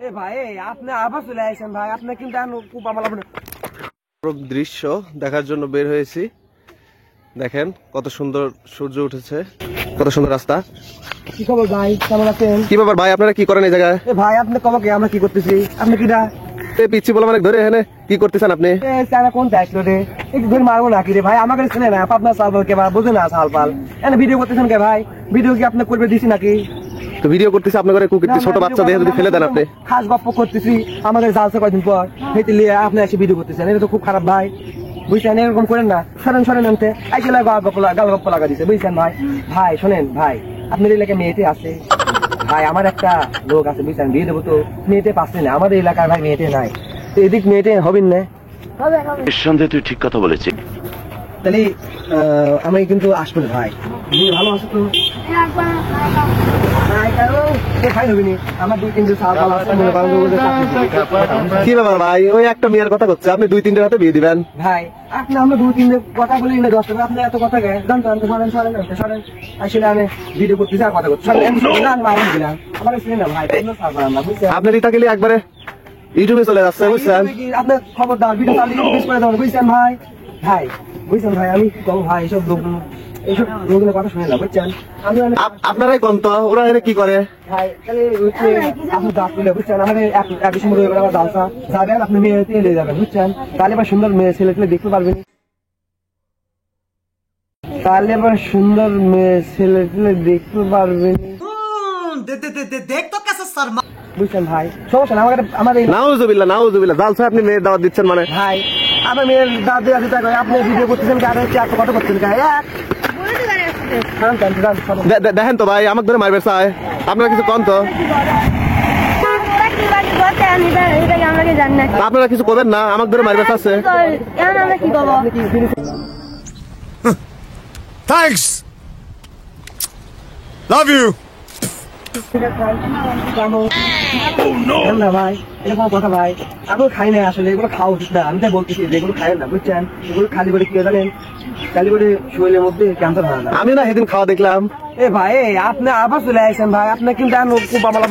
এ ভাই আপনি আবার চলে আসেন ভাই, আপনি কিন্তু খুব আমার দৃশ্য দেখার জন্য বের হয়েছি। দেখেন কত সুন্দর সূর্য উঠেছে, কত সুন্দর রাস্তা। কি খবর ভাই, কেমন আছেন? কি ব্যাপার ভাই, আপনারা কি করেন এই জায়গায়? এ ভাই আপনি কমাকে আমরা কি করতেছি, আপনি কিটা পিচ্ছি বলে মানে ধরে এখানে কি করতেছেন আপনি? কোন চাইছিল রে, একটু ধরে মারবো নাকি রে ভাই? আমাকে শুনে না আপনার চাল কে ভাই, বোঝে না চাল পাল। এনে ভিডিও করতেছেন কে ভাই? ভিডিও কি আপনি করবে দিছি নাকি? তো ভিডিও করতেছি আপনার কুকুরটি ছোট বাচ্চা দেখে যদি ফেলে দেন আপনি। খাস গপ্প করতেছি আমাদের জালসা কয়দিন পর, হেঁটে লিয়ে আপনি এসে ভিডিও করতেছেন, এটা তো খুব খারাপ ভাই, বুঝছেন? এরকম করেন না, সরেন সরেন আনতে আইসে গাল গপ্প লাগা দিচ্ছে, বুঝছেন ভাই? ভাই শোনেন ভাই, আপনার এলাকায় মেয়েটে আছে ভাই, আমার একটা লোক আছে বুঝছেন, বিয়ে দেবো তো মেয়েটে পাচ্ছে না, আমাদের এলাকার ভাই মেয়েটে নাই, তো এদিক মেয়েটে হবেন না? নিঃসন্দেহে তুই ঠিক কথা বলেছিস। তাহলে আমি কিন্তু আসবো ভাই, ভালো আছো তো? কি ব্যাপার ভাই, ওই একটা মেয়ের কথা করছে, আপনি 2-3 হাতে বিয়ে দিবেন? ভাই আপনি আমরা 2-3 কথা বলি না, 10 টাকা আপনি এত কথা গে জানতো সরেন সরেন সরেন আসলে আমি ভিডিও করতেছি আর কথা করছি, আপনার ইটা গেলে একবারে ইউটিউবে চলে যাচ্ছে, বুঝছেন? আপনার খবরদার ভিডিও করে দেবেন, বুঝছেন ভাই? ভাই বুঝছেন ভাই, আমি কি করবো ভাই, এইসব লোকগুলোর কথা শুনে না, বুঝছেন? আপনারাই কোন তো, ওরা এনে কি করে? ভাই তাহলে আপনি দাঁত তুলে, বুঝছেন? আমাদের এক সময় আবার দালসা যাবেন, আপনি মেয়ে নিয়ে যাবেন, বুঝছেন? তাহলে এবার সুন্দর মেয়ে ছেলে টেলে দেখতে পারবেন, তাহলে এবার সুন্দর মেয়ে ছেলে টেলে দেখতে পারবেন, বুঝছেন ভাই? সমস্যা না আমাদের নাউজুবিল্লাহ নাউজুবিল্লাহ, জালসা আপনি মেয়ের দাওয়াত দিচ্ছেন মানে? ভাই আমার মেয়ের দাঁত দেওয়া দিতে আপনি ভিডিও করতেছেন, কথা করছেন দেখেন তো ভাই, আমাকে ধরে মারবে চায়, আপনারা কিছু কন তো, আপনারা কিছু করবেন না, আমাকে ধরে মারবে চাচ্ছে। Thanks. Love you. না ভাই এরকম কথা ভাই, আমি খাই না আসলে, এগুলো খাওয়া উচিত না, আমি তাই বলতেছি এগুলো খাই না, বুঝছেন? এগুলো খালি করে কি জানেন, খালি করে শরীরের মধ্যে ক্যান্সার হয় না। আমি না সেদিন খাওয়া দেখলাম। এ ভাই আপনি আবার চলে আসেন ভাই, আপনার কিন্তু খুব আমার